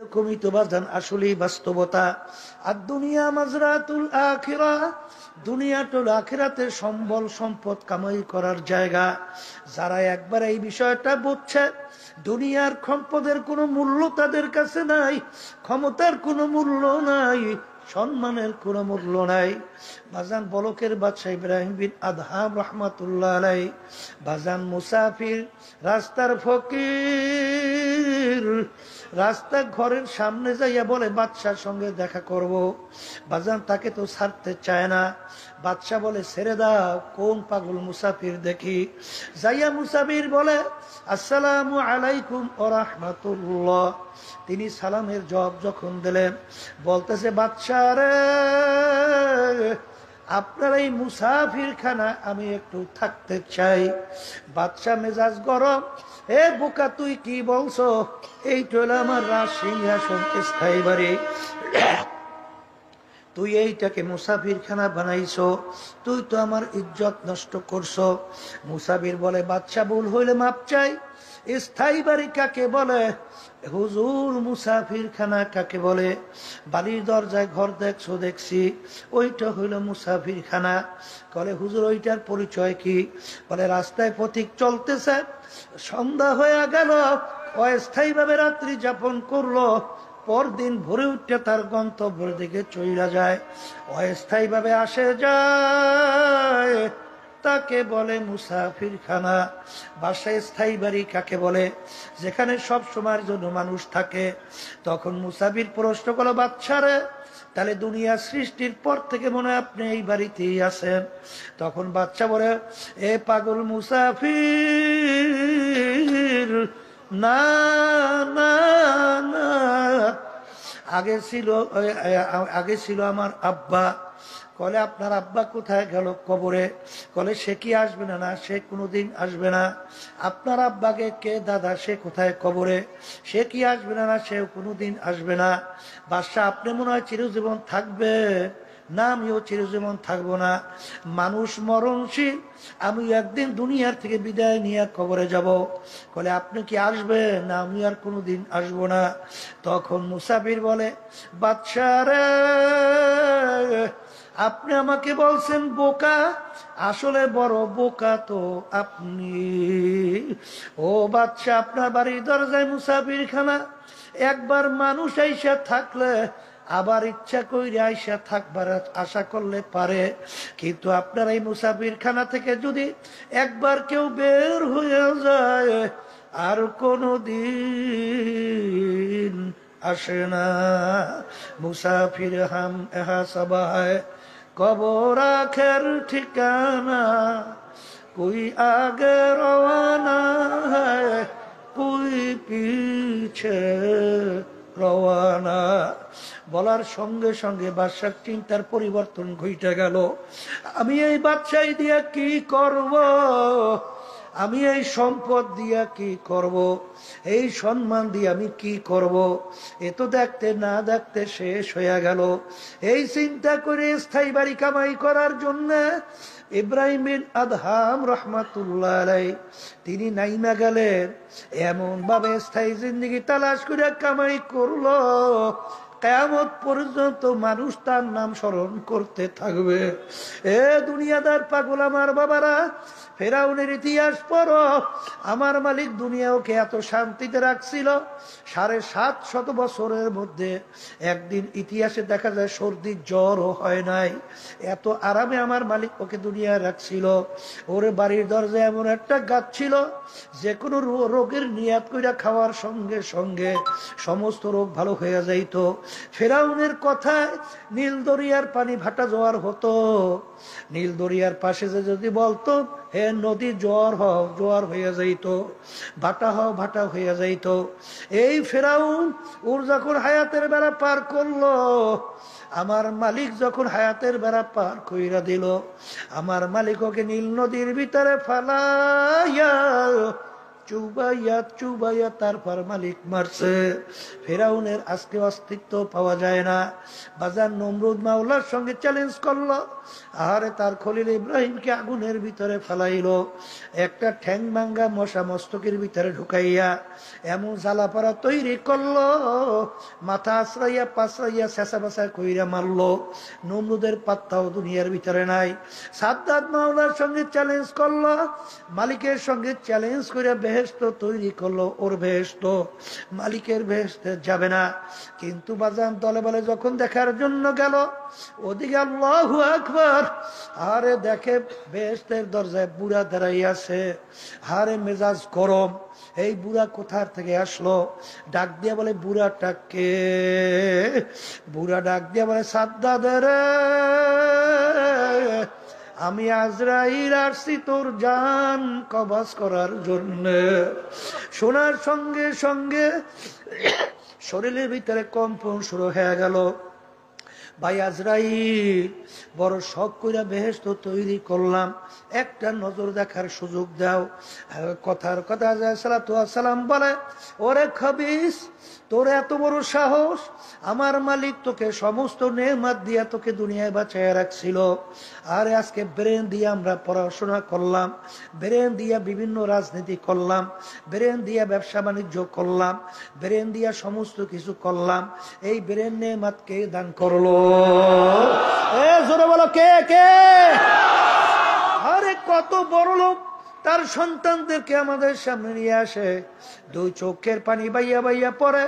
এরকমই তো বাজান আসলেই বাস্তবতা। আর দুনিয়া মাজরাতুল আখিরাহ, দুনিয়াটা হলো আখিরাতের সম্বল সম্পদ কামাই করার জায়গা। যারা একবার এই বিষয়টা বুঝছে, দুনিয়ার সম্পদের কোনো মূল্য তাদের কাছে নাই, ক্ষমতার কোনো মূল্য নাই, সম্মানের কোনো মূল্য নাই। বাজান বলকের বাদশাহ ইব্রাহিম বিন আদহাম রহমাতুল্লাহ আলাই, বাজান মুসাফির, রাস্তার ফকির, রাস্তা ঘরের সামনে যাইয়া বলে বাদশার সঙ্গে দেখা করব। বাজান তাকে তো ছাড়তে চায় না। বাদশা বলে ছেড়ে দাও, কোন পাগল মুসাফির দেখি। যাইয়া মুসাফির বলে আসসালামু আলাইকুম ওয়া রাহমাতুল্লাহ। তিনি সালামের জবাব যখন দিলেন, বলতেছে বাদশা রে, আপনার এই মুসাফির খানা আমি একটু থাকতে চাই। বাদশা মেজাজ গরম, এ বোকা তুই কি বলছো, এইটা হলো আমার রাজ সিংহাসন, স্থায়ী বাড়ি, তুই এইটাকে মুসাফির খানা বানাইছো, তুই তো আমার ইজ্জত নষ্ট করছো। মুসাফির বলে বাদশা ভুল হইলে মাপ চাই। স্থায়ী বাড়ি কাকে বলে হুজুর, মুসাফির খানা কাকে বলে? বাড়ির দরজায় ঘর দেখছো, দেখছি, ওইটা হইল মুসাফির খানা। বলে হুজুর ওইটার পরিচয় কি? বলে রাস্তায় পথিক চলতেছে, সন্ধ্যা হয়ে গেল, অস্থায়ী ভাবে রাত্রি যাপন করলো, পরদিন ভোরে উঠতে তার গন্তব্যের দিকে চইলা যায়, অস্থায়ী ভাবে আসে যায়, তাকে বলে মুসাফির খানা। বাসায় স্থায়ী বাড়ি কাকে বলে? যেখানে সব সময়ের জন্য মানুষ থাকে। তখন মুসাফির প্রশ্ন করলো বাদশারে, তাহলে দুনিয়া সৃষ্টির পর থেকে মনে হয় আপনি এই বাড়িতেই আছেন? তখন বাদশা বলে, এ পাগল মুসাফির, না না না, আগে ছিল আমার আব্বা। কলে আপনার আব্বা কোথায় গেল? কবরে। কলে সে কি আসবে না? না, সে কোনোদিন আসবে না। আপনার আব্বাকে কে দাদা? সে কোথায়? কবরে। সে কি আসবে না? না, সেও কোনোদিন আসবে না। বাদশা আপনি মনে হয় চিরজীবন থাকবে? না, আমিও চিরজীবন থাকবো না। মানুষ মরণশীল, আমি একদিন দুনিয়ার থেকে বিদায় নিয়ে কবরে যাব। বলে আপনি কি আসবেন? না, আমি আর কোনোদিন আসবো না। তখন মুসাফির বলে বাদশা রে, আপনি আমাকে বলছেন বোকা, আসলে বড় বোকা তো আপনি। ও বাদশা, আপনার বাড়ির দরজায় মুসাফির খানা, একবার মানুষ আইসা থাকলে আবার ইচ্ছা কইরে আইসা থাকবার আশা করলে পারে, কিন্তু আপনার এই মুসাফির খানা থেকে যদি একবার কেউ বের হয়ে যায়, আর কোনো দিন আসে না। মুসাফির হাম এহা সবাই, কবর আখের ঠিকানা, কোই আগে রওয়ানা হ্যায়, কোই পিছে রওয়ানা। বলার সঙ্গে সঙ্গে বাদশার চিন্তার পরিবর্তন ঘটে গেল। আমি এই বাদশাহী দিয়া কি করব? আমি এই সম্পদ দিয়া কি করব? এই সম্মান দিয়ে আমি কি করব? এ তো দেখতে না দেখতে শেষ হয়ে গেল। এই চিন্তা করে স্থায়ী বাড়ি কামাই করার জন্য ইব্রাহিম বিন আদহাম রহমাতুল্লাহ আলাই তিনি নাইমা গেলেন। এমন ভাবে স্থায়ী জিন্দেগি তালাশ করে কামাই করলো, কিয়ামত পর্যন্ত মানুষ তার নাম স্মরণ করতে থাকবে। এ দুনিয়াদার পাগল আমার বাবারা, ফেরাউনের ইতিহাস পড়ো। আমার মালিক দুনিয়াকে এত শান্তিতে রাখছিল, ৭৫০ বছরের মধ্যে একদিন ইতিহাসে দেখা যায় সর্দি জ্বরও হয় নাই। এত আরামে আমার মালিক ওকে দুনিয়ায় রাখছিল। ওর বাড়ির দরজায় এমন একটা গাছ ছিল, যে কোনো রোগের নিয়াত কইরা খাওয়ার সঙ্গে সঙ্গে সমস্ত রোগ ভালো হয়ে যাইত। ফেরাউনের কথায় নীল দরিয়ার পানি ভাটা জোয়ার হতো। নীল দরিয়ার পাশে যে যদি বলতো হে নদী জোয়ার হও, জোয়ার হয়ে যাইত, ভাটা হও, ভাটা হয়ে যাইত। এই ফেরাউন ওর যখন হায়াতের বেড়া পার করলো, আমার মালিক যখন হায়াতের বেড়া পার কইরা দিল, আমার মালিক ওকে নীল নদীর ভিতরে ফালাইয়া চুবাইয়া চুবাইয়া তারপর মালিক মারছে। ফেরাউনের আজকে অস্তিত্ব পাওয়া যায় না। বাজার নমরুদ মাওলার সঙ্গে চ্যালেঞ্জ করলো, আরে তার খলিল ইব্রাহিমকে আগুনের ভিতরে ফেলাইলো, একটা ঠ্যাং ভাঙ্গা মশা মস্তকের ভিতরে ঢুকাইয়া এমন জ্বালাপাড়া তৈরি করলো, মাথা আশ্রাইয়া পাশরাইয়া চেঁচা বাসা কইরা মারলো। নমরুদের পাত্তাও দুনিয়ার ভিতরে নাই। সাদ্দাত মাওলার সঙ্গে চ্যালেঞ্জ করলো, মালিকের সঙ্গে চ্যালেঞ্জ করে বেহেশত তৈরি করলো, ওর বেহেশত মালিকের বেহেশতে যাবে না। কিন্তু বাজান দলে বলে যখন দেখার জন্য গেল, ওদিকে আল্লাহু আকবার, আরে দেখে বেহেশতের দরজায় বুড়া দাঁড়াই আছে, হারে মেজাজ গরম। এই বুড়া কোথার থেকে আসলো? ডাক দিয়া বলে, বুড়াটাকে? বুড়া ডাক দিয়া বলে, সাদ্দাদের, আমি আজরাইল আসছি তোর জান কবজ করার জন্য। শোনার সঙ্গে সঙ্গে শরীরের ভিতরে কম্পন শুরু হয়ে গেল। ভাই আজরাইল, বড় শখ কইরা বেহেশত তৈরি করলাম, একটা নজর দেখার সুযোগ দাও। কথার কথা সালাতু ওয়াস সালাম বলে, ওরে খবিস, তোর এত বড় সাহস! আমার মালিক তোকে সমস্ত নেয়ামত দিয়া তোকে দুনিয়ায় বাঁচায় রাখছিল, আর আজকে ব্রেন দিয়ে আমরা পড়াশোনা করলাম, ব্রেন দিয়া বিভিন্ন রাজনীতি করলাম, ব্রেন দিয়া ব্যবসা বাণিজ্য করলাম, ব্রেন দিয়া সমস্ত কিছু করলাম, এই ব্রেন নেয়ামত কে দান করলো? জোরে বলো, কে কে? আরে কত বড় লোক তার সন্তানদেরকে আমাদের সামনে নিয়ে আসে, দুই চোখের পানি বাইয়া বাইয়া পড়ে,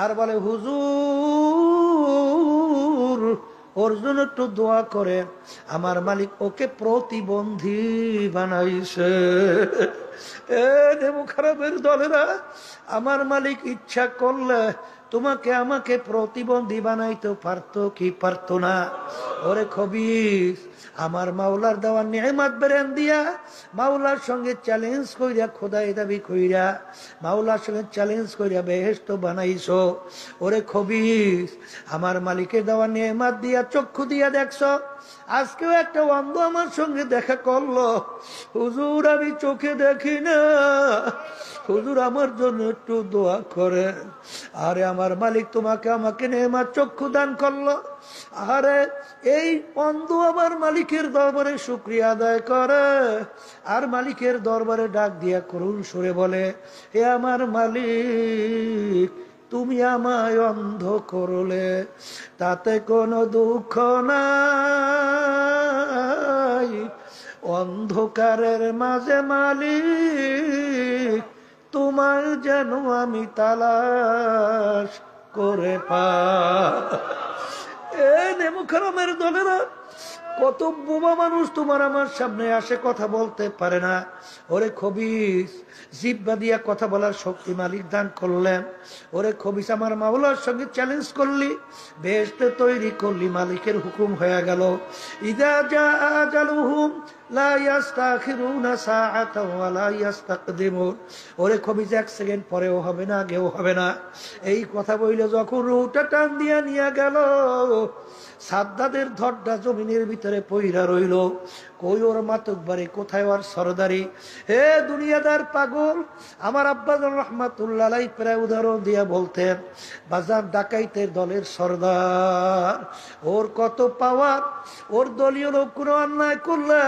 আর বলে, হুজুর ওর জন্য একটু দোয়া করে, আমার মালিক ওকে প্রতিবন্ধী বানাইছে। খারাপের দলেরা, আমার মালিক ইচ্ছা করলে তোমাকে আমাকে প্রতিবন্ধী বানাইতে পারতো কি পারতো না? ওরে খবিস, আমার মাওলার দেওয়া নিয়ামত বেরেন দিয়া মাওলার সঙ্গে চ্যালেঞ্জ কইরা, খোদাই দাবি কইরা মাওলার সঙ্গে চ্যালেঞ্জ কইরা বেহেশত বানাইছো। ওরে খবিস, আমার মালিকের দেওয়া নিয়ামত দিয়া চক্ষু দিয়া দেখছো, আজকেও একটা অন্ধ আমার সঙ্গে দেখা করলো, হুজুর আমি চোখে দেখি না, হুজুর আমার জন্য একটু দোয়া করে। আরে আমার মালিক তোমাকে আমাকে নেয়ামত চক্ষু দান করলো, আরে এই অন্ধ আমার মালিকের দরবারে শুকরিয়া আদায় করে, আর মালিকের দরবারে ডাক দিয়া করুণ সুরে বলে, হে আমার মালিক, তুমি আমায় অন্ধ করলে, তাতে কোনো দুঃখ নাই, অন্ধকারের মাঝে মালিক তোমার যেন আমি তালাশ করে পাই। নেমুখারামের দলেরা, কত বোবা মানুষ তোমার আমার সামনে আসে, কথা বলতে পারে না। ওরে খবিস, জিহ্বা দিয়া কথা বলার শক্তি মালিক দান করলেন। ওরে খবিস, আমার মাওলার সঙ্গে চ্যালেঞ্জ করলি, বেহেশত তৈরি করলি, মালিকের হুকুম হয়ে গেল। ইযা জাআ আজালুহুম লা ইস্তাখিরুনা সাআতাও ওয়া লা ইস্তাকদিমুন। ওরে খবিস, এক সেকেন্ড পরেও হবে না, আগেও হবে না। এই কথা বইলে যখন রুহটা টান দিয়া নিয়ে গেল, সাদ্দাদের ধরটা জমিনের ভিতরে পইরা রইল। কই ওর মাতব্বরি, কোথায় ওর সরদারি? হে দুনিয়াদার পাগল, আমার আব্বাজান রহমাতুল্লাহ আলাইহি প্রায় উদাহরণ দিয়া বলতেন, বাজার ডাকাইতের দলের সরদার, ওর কত পাওয়ার, ওর দলীয় লোক কোনো অন্যায় করলে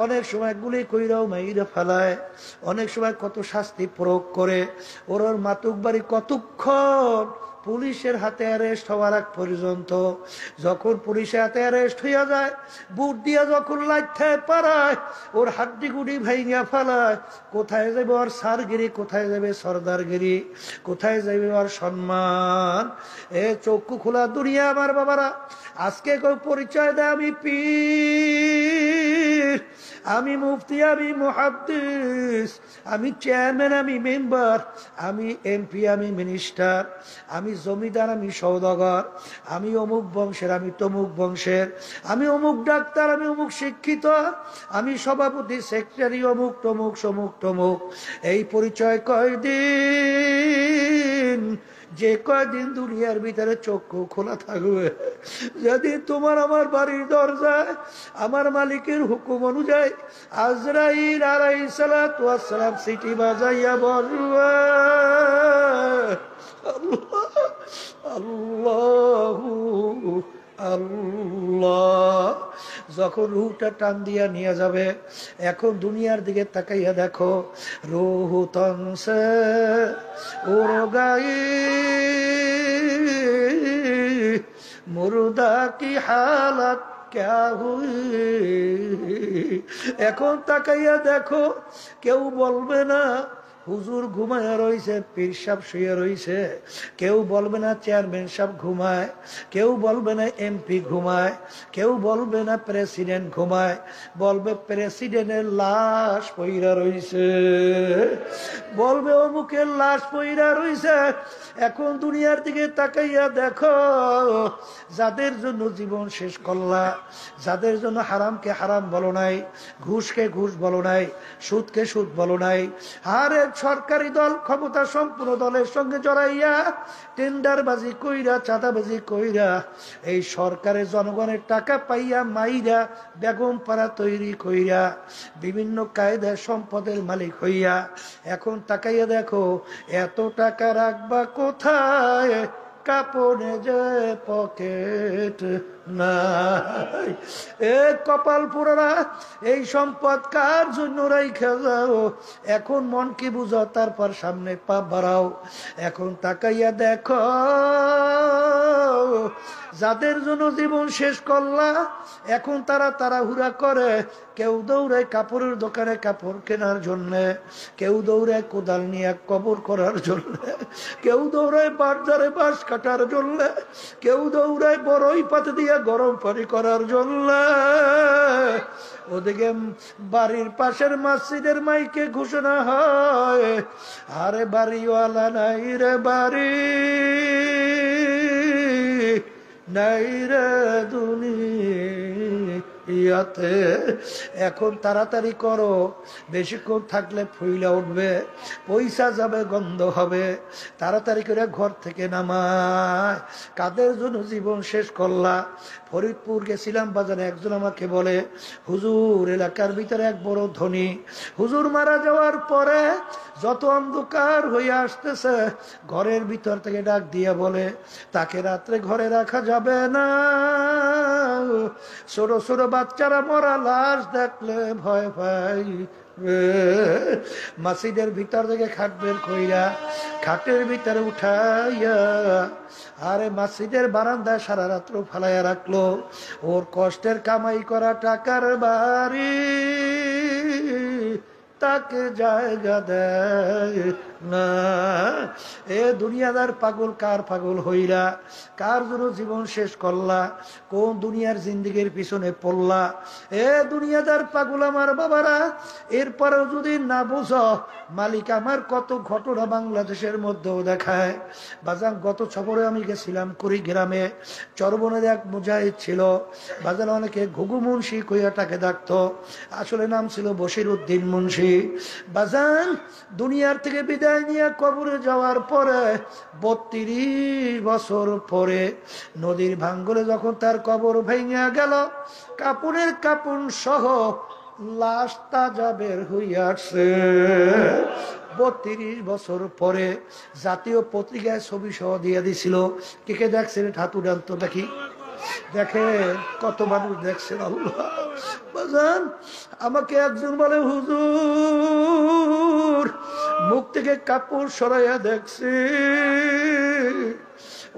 অনেক সময় গুলি কইরাও মাইরা ফেলায়, অনেক সময় কত শাস্তি প্রয়োগ করে। ওর মাতব্বরি কতক্ষণ পুলিশের হাতে অ্যারেস্ট হওয়ার আগ পর্যন্ত, যখন পুলিশের হাতে অ্যারেস্ট হইয়া যায়, বুট দিয়া যখন লাইথায় পারায়, ওর হাড্ডি গুডি ভাইঙ্গা ফেলায়, কোথায় যাবে ওর সারগিরি, কোথায় যাবে সর্দারগিরি, কোথায় যাবে ওর সম্মান? এ চক্ষু খোলা দুনিয়া আমার বাবারা, আজকে কেউ পরিচয় দেয় আমি পীর, আমি মুফতি, আমি মুহাদ্দিস, আমি চেয়ারম্যান, আমি মেম্বার, আমি এমপি, আমি মিনিস্টার, আমি জমিদার, আমি সওদাগর, আমি অমুক বংশের, আমি তমুক বংশের, আমি অমুক ডাক্তার, আমি অমুক শিক্ষিত, আমি সভাপতি, সেক্রেটারি, অমুক তমুক সমুক তমুক। এই পরিচয় কয়দিন যে কয়দিন দুনিয়ার ভিতরে চক্ষু খোলা থাকবে, যেদিন তোমার আমার বাড়ির দরজায় আমার মালিকের হুকুম অনুযায়ী আজরাইল আলাইহিস সালাতু ওয়াস সালাম সিটি বাজাইয়া বলবে, আল্লাহ আল্লাহু আল্লাহ, যখন রুহটা টান দিয়া নিয়ে যাবে, এখন দুনিয়ার দিকে তাকাইয়া দেখো, রুহ তনসে উড় গাই, মুর্দা কি হালত ক্যা হুই। এখন তাকাইয়া দেখো, কেউ বলবে না হুজুর ঘুমায় রয়েছে, পীর সাহেব শুয়ে রয়েছে, কেউ বলবে না চেয়ারম্যান সাহেব ঘুমায়, কেউ বলবে না এমপি ঘুমায়, কেউ বলবে না প্রেসিডেন্ট ঘুমায়, বলবে প্রেসিডেন্টের লাশ পইরা রয়েছে, বলবে অমুকের লাশ পইরা রয়েছে। এখন দুনিয়ার দিকে তাকাইয়া দেখো, যাদের জন্য জীবন শেষ করলা, যাদের জন্য হারামকে হারাম বলো নাই, ঘুষকে ঘুষ বলো নাই, সুদকে সুদ বলো নাই, আরে সরকারি দল ক্ষমতা সম্পূর্ণ দলের সঙ্গে জড়াইয়া টেন্ডারবাজি কইরা চাঁদাবাজি কইরা এই সরকারের জনগণের টাকা পাইয়া মাইরা বেগম পাড়া তৈরি কইরা বিভিন্ন কায়দায় সম্পদের মালিক হইয়া এখন তাকাইয়া দেখো, এত টাকা রাখবা কোথায়, কাপড়ে যে পকেট নাই। এ কপাল পুরারা, এই সম্পদ কার জন্য রাইখা যাও, এখন মন কি বুঝো, তারপর সামনে পা বাড়াও। এখন তাকাইয়া দেখো, যাদের জন্য জীবন শেষ করলা, এখন তারা তাড়াহুড়া করে, কেউ দৌড়ায় কাপড়ের দোকানে কাপড় কেনার জন্য, কেউ দৌড়ায় কোদাল নিয়ে কবর করার জন্য, কেউ দৌড়ায় বাজারে বাঁশ কাটার জন্য, কেউ দৌড়ায় বড়ই পাতে দিয়ে গরম পানি করার জন্য। ওদিকে বাড়ির পাশের মসজিদের মাইকে ঘোষণা হয়, আরে বাড়িওয়ালা নাই রে বাড়ি, নাই রে দুনিয়াতে। এখন তাড়াতাড়ি করো, বেশিক্ষণ থাকলে ফুইলা উঠবে, পয়সা যাবে, গন্ধ হবে, তাড়াতাড়ি করে ঘর থেকে নামায়। কাদের জন্য জীবন শেষ করলা? ফরিদপুর গেছিলাম বাজারে, একজন আমাকে বলে, হুজুর এলাকার ভিতরে এক বড় ধনী, হুজুর মারা যাওয়ার পরে যত অন্ধকার হয়ে আসতেছে, ঘরের ভিতর থেকে ডাক দিয়া বলে, তাকে রাত্রে ঘরে রাখা যাবে না, ছোট ছোট বাচ্চারা মরা লাশ দেখলে ভয় পাই। মসজিদের ভিতর থেকে খাট বের কইরা খাটের ভিতরে উঠাইয়া আরে মসজিদের বারান্দায় সারা রাত্র ফালাইয়া রাখলো। ওর কষ্টের কামাই করা টাকার বাড়ি তাকে জায়গা দেয় না। এ দুনিয়াদার পাগল, কার পাগল হইরা, কার জন্য জীবন শেষ করলা, কোন দুনিয়ার জিন্দিগির পিছনে পড়লা? এ দুনিয়াদার পাগল আমার বাবারা, এরপরেও যদি না বুঝো, মালিক আমার কত ঘটনা বাংলাদেশের মধ্যেও দেখায়। বাজান গত সফরে আমি গেছিলাম কুড়িগ্রামে, চরবনের এক মুজাহিদ ছিল, বাজান অনেকে ঘুঘু মুন্সি কইয়া তাকে ডাকতো, আসলে নাম ছিল বশির উদ্দিন মুন্সি। বাজান দুনিয়ার থেকে বিদায় নিয়ে কবরে যাওয়ার পরে 32 বছর পরে নদীর ভাঙ্গলে যখন তার কবর ভেঙে গেল, কাপড়ের কাপড় সহ লাশ তাজা বের হইয়া আসছে। 32 বছর পরে জাতীয় পত্রিকায় ছবি সহ দিয়ে দিছিল। কে কে দেখছেন হাতু ডান্ত দেখি, দেখে কত মানুষ দেখছেন। আল্লাহ বাজান আমাকে একজন বলে, হুজুর মুখ থেকে কাপড় সরাইয়া দেখছি,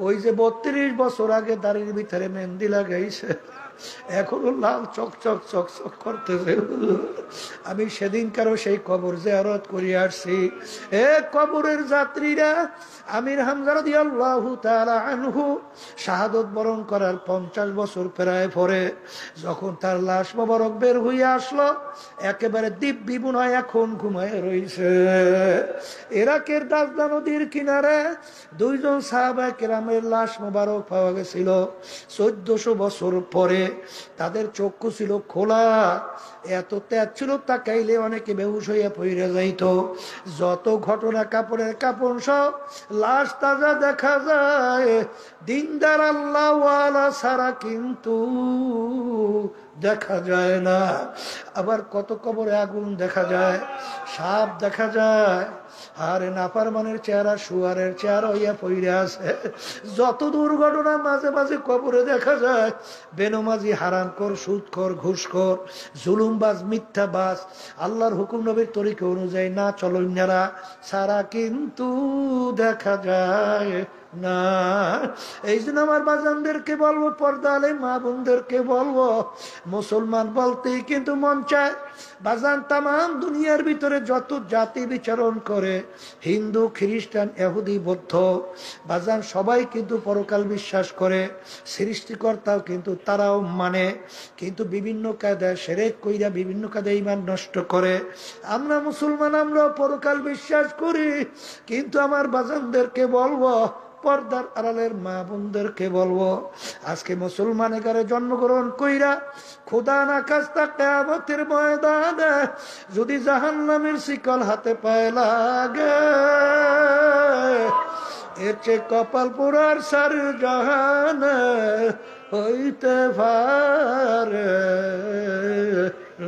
ওই যে 32 বছর আগে দাড়ির ভিতরে মেহেন্দি লাগাইছে এখনো লাল চকচক চকচক করতেছে। আমি সেদিনকারও সেই কবর জিয়ারত করে আসছি। এ কবরের যাত্রীরা, আমির হামজা রাদিয়াল্লাহু তাআলা আনহু শাহাদত বরণ করার 50 বছর প্রায় পরে যখন তার লাশ মোবারক বের হয়ে আসলো, একেবারে দিব্যি বুনায় এখন ঘুমায় রইছে। ইরাকের দাজলা নদীর কিনারে 2 জন সাহাবা কেরামের লাশ মোবারক পাওয়া গেছিল 1400 বছর পরে। তাদের চক্ষু ছিল খোলা, এত তেজ ছিল তাকাইলে অনেকে বেহুশ হইয়া পইরা যাইত। যত ঘটনা, কাপড়ের কাপড় সব লাশ তাজা দেখা যায়, দিনদার আল্লাহওয়ালা ছাড়া কিন্তু দেখা যায় না। আবার কত কবরে আগুন দেখা যায়, সাপ দেখা যায়, আর নাফরমানের চেহারা শুয়ারের চেহারা হইয়া পইরা আছে। যত দুর্ঘটনা মাঝে মাঝে কবরে দেখা যায়, বেনমাজি, হারামখোর, সুদখোর, ঘুষখোর, জুলুমবাজ, মিথ্যাবাজ, আল্লাহর হুকুম নবীর তরিকা অনুযায়ী না চলন্যারা সারা কিন্তু দেখা যায় না। এই জন্য আমার বাজানদেরকে বলবো, পর্দা আলে মা বোনদেরকে বলবো, মুসলমান বলতেই কিন্তু মন চায় বাজান তামাম দুনিয়ার ভিতরে যত জাতি বিচরণ করে, হিন্দু, খ্রিস্টান, ইহুদি, বৌদ্ধ, বাজান সবাই কিন্তু পরকাল বিশ্বাস করে, সৃষ্টিকর্তাও কিন্তু তারাও মানে, কিন্তু বিভিন্ন কায়দায় শিরক কইরা বিভিন্ন কায়দায় ঈমান নষ্ট করে। আমরা মুসলমান, আমরা পরকাল বিশ্বাস করি, কিন্তু আমার বাজানদেরকে বলবো, পর্দার আড়ালের মা বোনদেরকে বলবো, আজকে মুসলমানের ঘরে জন্মগ্রহণ কইরা খোদা না খাস্তা কিয়ামতের ময়দানে যদি জাহান্নামের শিকল হাতে পায় লাগে, এর চেয়ে কপাল পোড়ার সার জাহানে হইতে পারে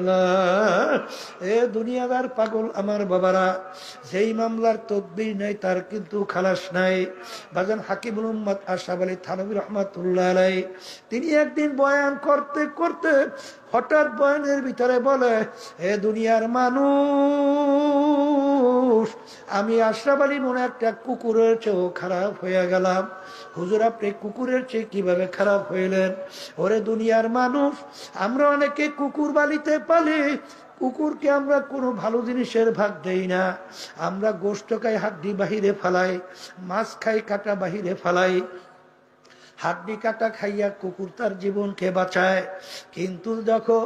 না। এ দুনিয়াদার পাগল আমার বাবারা, যেই মামলার তদবির নাই তার কিন্তু খালাস নাই। বাজান হাকিমুল উম্মত আশরাফ আলী থানভী রহমাতুল্লাহ আলাইহি, তিনি একদিন বয়ান করতে করতে হঠাৎ বয়ানের ভিতরে বলে, হে দুনিয়ার মানুষ, আমি আশরাফ আলী মনে একটা কুকুরের চেয়েও খারাপ হয়ে গেলাম। হুজুর, আপনি কুকুরের চেয়ে কিভাবে খারাপ হইলেন? ওরে দুনিয়ার মানুষ, আমরা অনেকে কুকুর বালিতে পালি, কুকুরকে আমরা কোনো ভালো জিনিসের ভাগ দেই না। আমরা গোশত খাই, হাড্ডি বাহিরে ফালাই, মাছ খাই, কাটা বাহিরে ফালাই। হাড্ডি কাটা খাইয়া কুকুর তার জীবনকে বাঁচায়, কিন্তু দেখো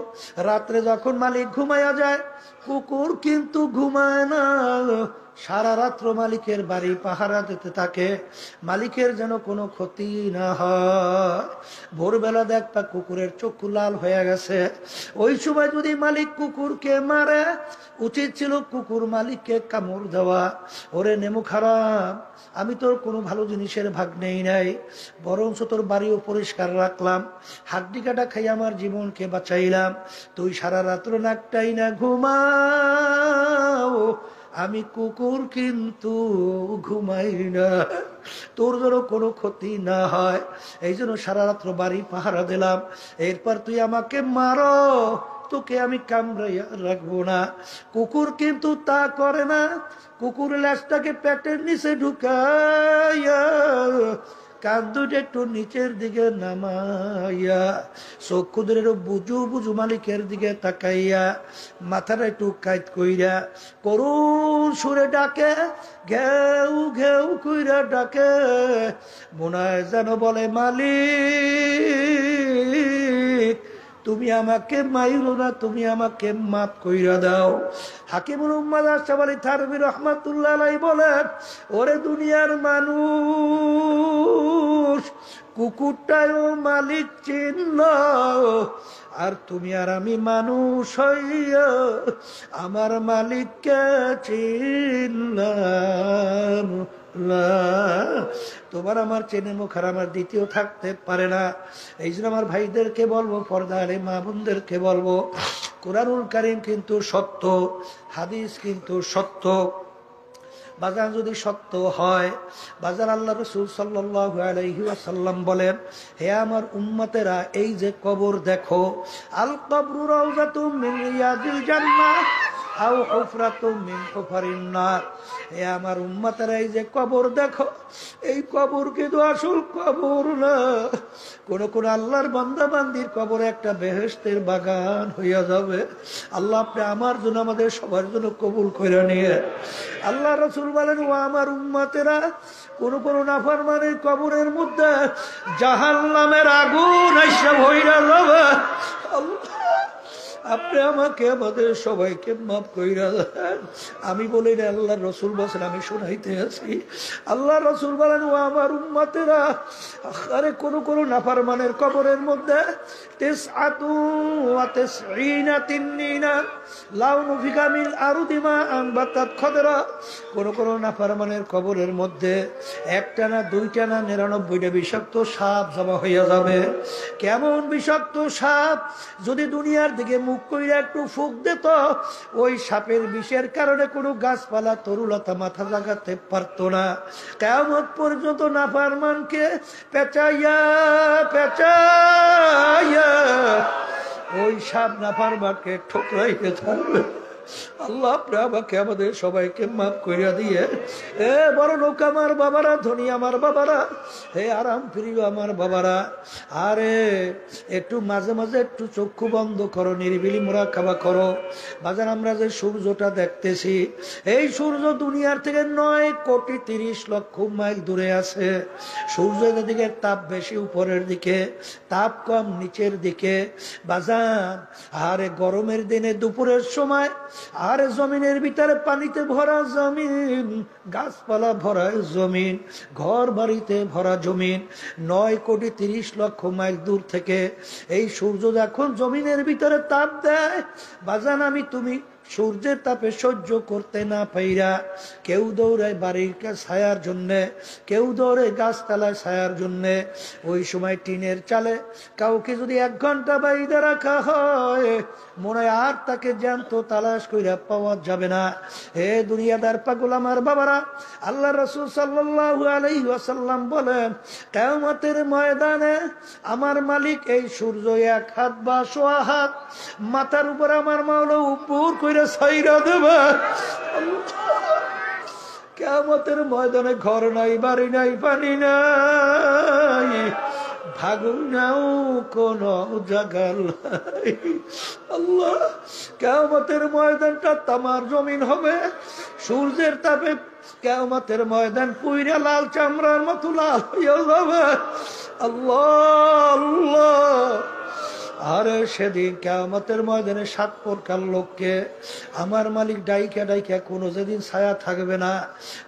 রাত্রে যখন মালিক ঘুমাইয়া যায়, কুকুর কিন্তু ঘুমায় না, সারা রাত্র মালিকের বাড়ি পাহারা দিতে থাকে, মালিকের যেন কোনো ক্ষতি না হয়। ভোরবেলা দেখবা কুকুরের চক্ষু লাল হয়ে গেছে, ওই সময় যদি মালিক কুকুরকে মারে, উচিত ছিল কুকুর মালিককে কামড় দেওয়া। ওরে নেমু খারাপ, আমি তোর কোনো ভালো জিনিসের ভাগ নেই নাই, বরঞ্চ তোর বাড়িও পরিষ্কার রাখলাম, হাড্ডি কাটা খাই আমার জীবনকে বাঁচাইলাম, তুই সারা রাত্র নাকটাই না ঘুমাও, আমি কুকুর কিন্তু ঘুমাই না, তোর যেন কোনো ক্ষতি না হয়, এই জন্য সারা রাত্র বাড়ি পাহারা দিলাম। এরপর তুই আমাকে মারো, তোকে আমি কামড়াইয়া রাখবো না। কুকুর কিন্তু তা করে না, কুকুর ল্যাজটাকে পেটের নিচে ঢুকাইয়া কান দুটো একটু নিচের দিকে নামাইয়া, চক্ষু দুটো বুঝু বুঝু মালিকের দিকে তাকাইয়া, মাথাটা একটু কাইত কইরা করুণ সুরে ডাকে, ঘেউ ঘেউ কইরা ডাকে, মনে হয় যেন বলে, মালিক তুমি আমাকে মাইরো না, তুমি আমাকে মাফ কইরা দাও। হাকিমুল উম্মাত আশরাফ আলী থানভী রহমাতুল্লাহ আলাইহি বলেন, ওরে দুনিয়ার মানুষ, কুকুরটাও মালিক চিনল, আর তুমি আর আমি মানুষ হইয়া আমার মালিককে চিনলাম না। তোমার আমার চেনে মুখ আর আমার দ্বিতীয় থাকতে পারে না। এই জন্য আমার ভাইদেরকে বলবো, পর্দা আলে মা বোনদেরকে বলবো, কুরআনুল কারীম কিন্তু সত্য, হাদিস কিন্তু সত্য। বাজার যদি সত্য হয়, বাজার আল্লাহ রাসূল সাল্লাল্লাহু আলাইহি ওয়াসাল্লাম বলেন, হে আমার উম্মতেরা, এই যে কবর দেখো, আল কবরু রাউযাতুম মিন রিয়াদিল জান্নাহ আও হুফরাতুম মিন হুফারিন নার। হে আমার উম্মতেরা, এই যে কবর দেখো, এই কবর কিন্তু আসল কবর না। কোন কোন আল্লাহর বান্দা বান্দির কবর একটা বেহেশতের বাগান হইয়া যাবে। আল্লাহ আপনি আমার জন্য, আমাদের সবার জন্য কবুল করে নিয়ে। আল্লাহ রাসূল বলেন, ও আমার উম্মতেরা, কোন কোন নাফরমানের কবরের মধ্যে জাহান্নামের আগুন এসে ভইরা যাবে। আপনি আমাকে আমাদের সবাইকে মাফ কইরা দেন। আমি বলি না, আল্লাহ রসুল বলেন, আমি শোনাইতে আছি। আল্লাহ রসুল বলেন, ও আমার উম্মতেরা, আরে কোন কোন নাফরমানের কবরের মধ্যে কোন কোন নাফরমানের কবরের মধ্যে একটা না দুইটা না 99টা বিষাক্ত সাপ জমা হইয়া যাবে। কেমন বিষাক্ত সাপ! যদি দুনিয়ার দিকে মুখ কইরা একটু ফুঁক দিত, ওই সাপের বিষের কারণে কোনো গাছপালা তরুলতা মাথা জাগাতে পারতো না। কিয়ামত পর্যন্ত নাফরমানকে পেঁচাইয়া পেঁচাইয়া ওই সাপ নাফরমানকে ঠোকরাইতে থাকবে। আল্লাহ আপনি আমাকে আমাদের সবাইকে মাফ করিয়া দিয়ে, হে বড় লোক আমার বাবারা, ধনী আমার বাবারা, হে আরাম প্রিয় আমার বাবারা, আরে একটু মাঝে মাঝে একটু চক্ষু বন্ধ করো, নিরিবিলি মুরাকাবা করো। বাজার আমরা যে সূর্যটা দেখতেছি, এই সূর্য দুনিয়ার থেকে 9,30,00,000 মাইল দূরে আছে। সূর্যের দিকে তাপ বেশি উপরের দিকে, তাপ কম নিচের দিকে। বাজান আরে গরমের দিনে দুপুরের সময় আর জমিনের ভিতরে পানিতে ভরা জমিন, গাছপালা ভরা জমিন, ঘর বাড়িতে ভরা জমিন, 9,30,00,000 মাইল দূর থেকে এই সূর্য যখন জমিনের ভিতরে তাপ দেয়, বাজান আমি তুমি সূর্যের তাপে সহ্য করতে না পাইরা কেউ দৌড়ায় বাড়ির ছায়ার জন্যে, কেউ দৌড়ে গাছতলায় ছায়ার জন্যে। ওই সময় টিনের চালে কাউকে যদি 1 ঘন্টা বাইরে রাখা হয়, মনে হয় আর তাকে জ্যান্ত তালাশ কইরা পাওয়া যাবে না। হে দুনিয়াদার পাগল আমার বাবারা, আল্লাহ রাসূল সাল্লাল্লাহু আলাইহি ওয়াসাল্লাম বলেন, কিয়ামতের ময়দানে আমার মালিক এই সূর্য 1 হাত বা 1.5 হাত মাথার উপর আমার মাওলা উপর কইরা ছাইরা দেবে। কিয়ামতের ময়দানে ঘর নাই, বাড়ি নাই, পানি নাই, ভাগুন নাও কোন জাগাল নাই। আল্লাহ, কিয়ামতের ময়দানটা তামার জমিন হবে সূর্যের তাপে। কিয়ামতের ময়দান পুইরা লাল চামড়ার মতো লাল হইয়া যাবে। আল্লাহ আল্লাহ, আরে সেদিন কিয়ামতের ময়দানে 7 প্রকার লোককে আমার মালিক ডাইকা ডাইকা কোনো যেদিন ছায়া থাকবে না,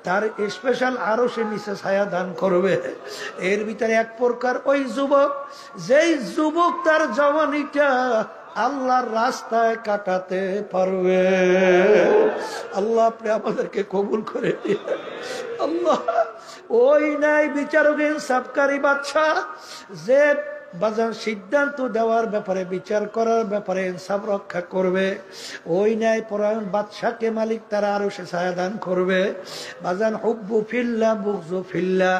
তার স্পেশাল আরো সে নিচে ছায়া দান করবে। এর ভিতরে 1 প্রকার ওই যুবক, যেই যুবক তার জওয়ানিটা আল্লাহর রাস্তায় কাটাতে পারবে। আল্লাহ আপনি আমাদেরকে কবুল করে দিন। আল্লাহ, ওই নাই বিচারক ইনসাফকারী বাদশা, যে বাজার সিদ্ধান্ত দেওয়ার ব্যাপারে, বিচার করার ব্যাপারে ইনসাফ রক্ষা করবে। ওই ন্যায় পরায়ণ বাদশাকে মালিক তারা আরো সে ছায়া দান করবে। বাজান হুব্বু ফিল্লাহ বুগযু ফিল্লাহ,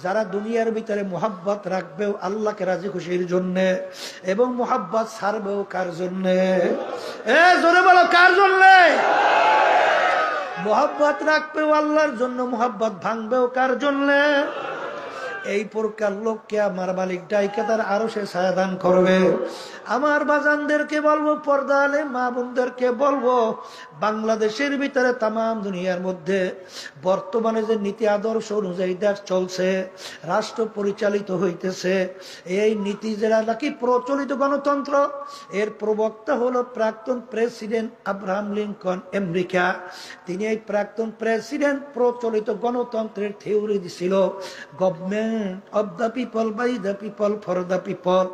যারা দুনিয়ার ভিতরে মোহাব্বত রাখবেও আল্লাহকে রাজি খুশির জন্য, এবং মোহাব্বত ছাড়বেও কার জন্য? জোরে বলো, কার জন্য? মোহাব্বত রাখবেও আল্লাহর জন্য, মোহাব্বত ভাঙবেও কার জন্য? এই প্রকার লোককে আমার মালিক ডাইকে তার আরো সে ছায়া দান করবে। আমার বাজানদেরকে বলবো, পর্দা আলে মা বোনদেরকে বলবো, বাংলাদেশের ভিতরে তাম দুনিয়ার মধ্যে বর্তমানে যে নীতি আদর্শ অনুযায়ী দেশ চলছে, রাষ্ট্র পরিচালিত হইতেছে, এই নীতি যেটা নাকি প্রচলিত গণতন্ত্র, এর প্রবক্তা হলো প্রাক্তন প্রেসিডেন্ট আব্রাহাম লিঙ্কন আমেরিকা। তিনি এই প্রাক্তন প্রেসিডেন্ট প্রচলিত গণতন্ত্রের থিওরি দিছিল, government of the people, by the people, for the people.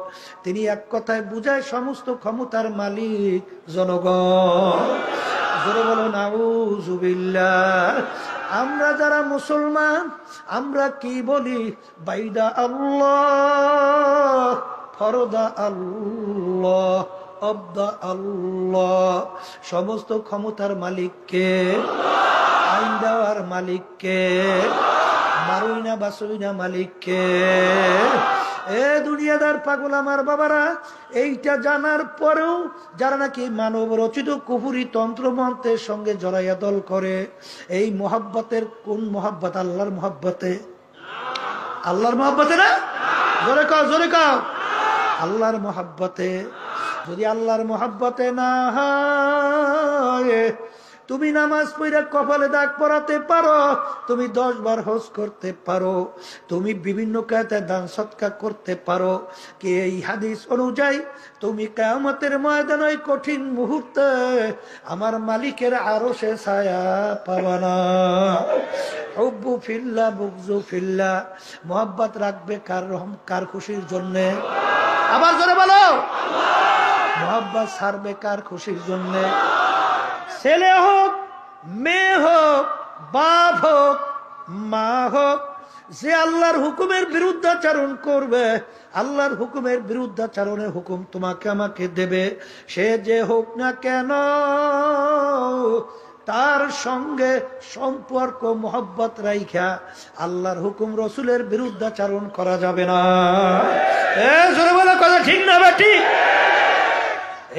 তিনি এক কথায় বুঝায় সমস্ত ক্ষমতার মালিক জনগণ। জোরে বলো নাউজুবিল্লাহ। আমরা যারা মুসলমান, আমরা কি বলি? বাইদা আল্লাহ, ফরদা আল্লাহ, অবদা আল্লাহ। সমস্ত ক্ষমতার মালিককে, আইন দেওয়ার মালিককে, মারুইনা বাসুইনা মালিককে। এ দুনিয়াদার পাগল আমার বাবারা, এইটা জানার পরেও যারা নাকি মানব রচিত কুফুরি তন্ত্র মন্ত্রের সঙ্গে জড়াইয়া দল করে, এই মোহাব্বতের কোন মোহাব্বত? আল্লাহর মোহাব্বতে। আল্লাহর মোহাব্বতে না? জোরে কাও, জোরে কাও। আল্লাহর মোহাব্বতে। যদি আল্লাহর মোহাব্বতে না হয়, তুমি নামাজ পড়ে কপালে দাগ পরাতে পারো, তুমি 10 বার হজ করতে পারো, তুমি বিভিন্ন কাজে দান সৎকার করতে পারো, কে এই হাদিস অনুযায়ী তুমি কিয়ামতের ময়দানে কঠিন মুহূর্তে আমার মালিকের আরশে ছায়া পাবা না। হুব্বু ফিল্লাহ বুগযু ফিল্লাহ, মোহাব্বত রাখবে কার খুশির জন্য? আবার জোরে বলো। মোহাব্বত ছাড়বে কার খুশির জন্য? ছেলে হোক, মেয়ে হোক, বাপ হোক, মা হোক, যে আল্লাহর হুকুমের বিরুদ্ধাচরণ করবে, আল্লাহর হুকুমের বিরুদ্ধাচরণের হুকুম তোমাকে আমাকে দেবে, সে যে হোক না কেন, তার সঙ্গে সম্পর্ক মোহব্বত রাইখা আল্লাহর হুকুম রসুলের বিরুদ্ধাচরণ করা যাবে না। জোরে বলো কথা ঠিক না বেটি?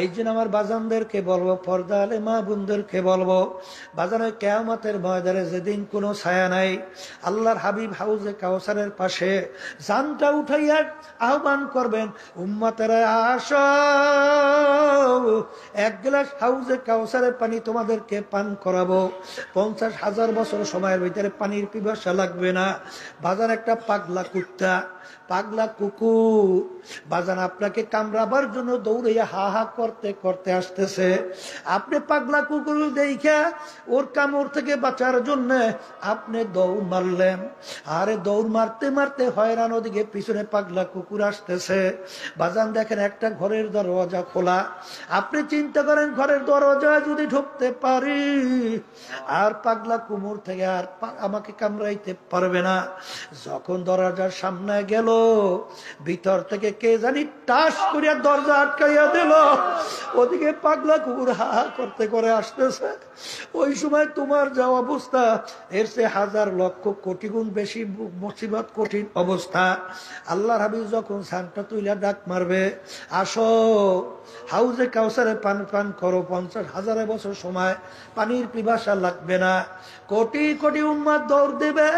এই জন্য আমার বাজানদেরকে বলবো, পর্দা আলে মা বোনদেরকে বলবো, বাজানের কিয়ামতের ময়দানে যেদিন কোনো ছায়া নাই, আল্লাহর হাবিব হাউজে কাউসারের পাশে জানটা উঠাইয়া আহ্বান করবেন, উম্মতেরা আসো, এক গ্লাস হাউজে কাউসারের পানি তোমাদেরকে পান করাবো। 50,000 বছর সময়ের ভিতরে পানির পিপাসা লাগবে না। বাজার একটা পাগলা কুত্তা, পাগলা কুকুর বাজান আপনাকে কামড়াবার জন্য দৌড়াইয়া হা হা করতে করতে আসতেছে। আপনি পাগলা কুকুর দেখা ওর কামড় থেকে বাঁচার জন্য আপনি দৌড় মারলেন, আরে দৌড় মারতে মারতে হয়রান, ওদিকে পিছনে পাগলা কুকুর আসতেছে। বাজান দেখেন একটা ঘরের দরজা খোলা, আপনি চিন্তা করেন ঘরের দরজা যদি ঢুকতে পারি আর পাগলা কুকুর থেকে আর আমাকে কামড়াইতে পারবে না। যখন দরজার সামনে গেল, ভিতর থেকে কে জানি টাস করিয়া দরজা আটকাইয়া দিল, ওদিকে পাগলা কুকুর হা হা করতে করে আসতেছে। ওই সময় তোমার যা অবস্থা, এর সে 1000 লক্ষ কোটি গুণ বেশি মুসিবত, কঠিন অবস্থা। আল্লাহর হাবিব যখন সানটা তুইলা ডাক মারবে, আসো হাউজে কাউসারে পান পান করো, 50,000 বছর সময় পানির পিপাসা লাগবে না। কোটি কোটি উম্মত দৌড় দেবে,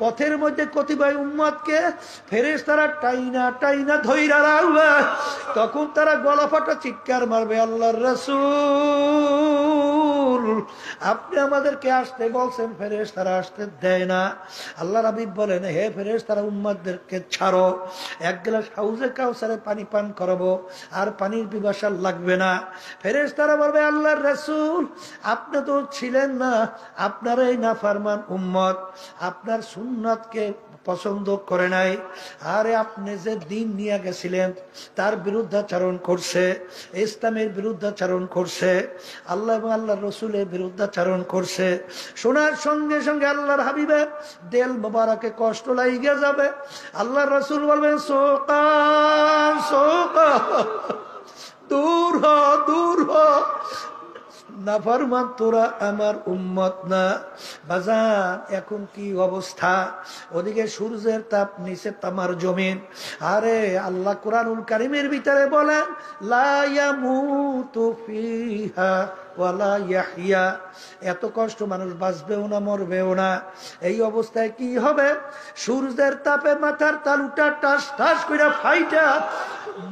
পথের মধ্যে কতিপয় উম্মতকে ফেরেশতারা টাইনা টাইনা ধইরা রাখবে, তখন তারা গলা ফাটা চিৎকার মারবে, আল্লাহর রাসূল আপনি আমাদেরকে আসতে বলছেন, ফেরেশতারা আসতে দেয় না। আল্লাহর হাবিব বলেন, হে ফেরেশতারা উম্মতদেরকে ছাড়ো, এক গ্লাস হাউজে কাউসারে পানি পান করাবো, আর পানির পিপাসা লাগবে না। ফেরেশতারা বলবে, আল্লাহর রাসূল আপনি তো ছিলেন না, আপনার এই নাফরমান উম্মত আপনার সুন্নাতকে পছন্দ করে নাই, আরে আপনি যে দিন নিয়ে গেছিলেন তার বিরুদ্ধাচরণ করছে, ইসলামের বিরুদ্ধাচরণ করছে, আল্লাহ এবং আল্লাহর রসুলের বিরুদ্ধাচরণ করছে। শোনার সঙ্গে সঙ্গে আল্লাহর হাবিবের দেল মোবারকে কষ্ট লাগিয়ে যাবে। আল্লাহর রসুল বলবেন, সোকা সোকা, দূর হ দূর হ, নাফরমান তোরা আমার উম্মত না। বাজান এখন কি অবস্থা, ওদিকে সূর্যের তাপ, নিচে তামার জমিন। আরে আল্লাহ কুরআনুল কারীমের ভিতরে বলেন, লা ইয়ামুতু ফিহা ওয়ালা ইয়াহইয়া, এত কষ্ট মানুষ বাঁচবেও না মরবেও না। এই অবস্থায় কি হবে, সূর্যের তাপে মাথার তালুটা টাস টাস করে ফাইটা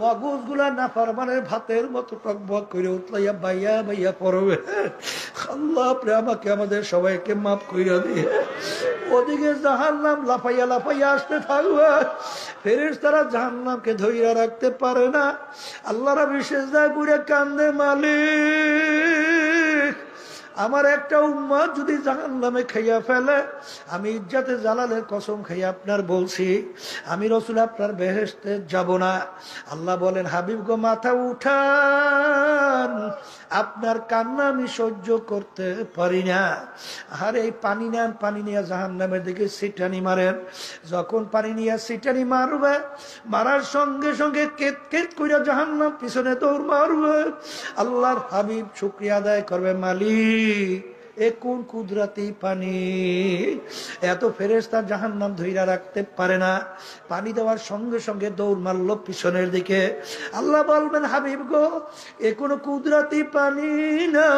মগজগুলা নাফরমানের ভাতের মতো টকবক করে উতলাইয়া বাইয়া বাইয়া পড়বে। আল্লাহ আপনি আমাকে আমাদের সবাইকে মাফ কইরা দিয়ে। ওদিকে জাহান্নাম লাফাইয়া লাফাইয়া আসতে থাকবে, ফেরেশতারা জাহান্নামকে ধইরা রাখতে পারে না। আল্লাহর বিশেষ দা ঘুরে কান্দে, মালিক আমার একটা উম্মত যদি জাহান্নামে খাইয়া ফেলে, আমি ইজ্জতে জালালের কসম খাইয়া আপনার বলছি, আমি রসুল আপনার বেহেশতে যাব না। আল্লাহ বলেন, হাবিব গো মাথা উঠান, আপনার কান্না আমি সহ্য করতে পারি না। আর এই পানি নেন, পানি নিয়ে জাহান্নামের দিকে সিটানি মারেন। যখন পানি নিয়ে সিটানি মারবে, মারার সঙ্গে সঙ্গে কেত কেত কইরা জাহান্নাম পিছনে দৌড় মারবে। আল্লাহর হাবিব শুকরিয়া আদায় করবে, মালিক এ কোন কুদরতি পানি, এত ফেরেশতা জাহান্নাম ধইরা রাখতে পারে না। পানি দেওয়ার সঙ্গে সঙ্গে দৌড় মারল পিছনের দিকে। আল্লাহ বলবেন, হাবিব গো এ কোন কুদরতি পানি না,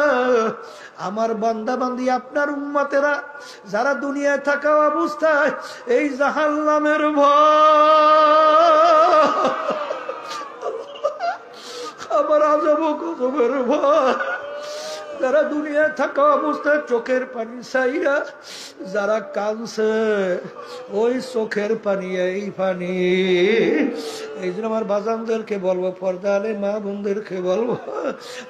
আমার বান্দা বান্দি আপনার উম্মতেরা যারা দুনিয়ায় থাকা অবস্থায় এই জাহান্নামের ভয়, আমার আযাব গজবের ভয়, যারা দুনিয়া থাকা অবস্থায় চোখের পানি চাইরা যারা কাঁদছে, ওই চোখের পানি এই পানি। এই জন্য আমার বাজানদেরকে বলবো, পর্দা আলে মা বোনদেরকে বলবো,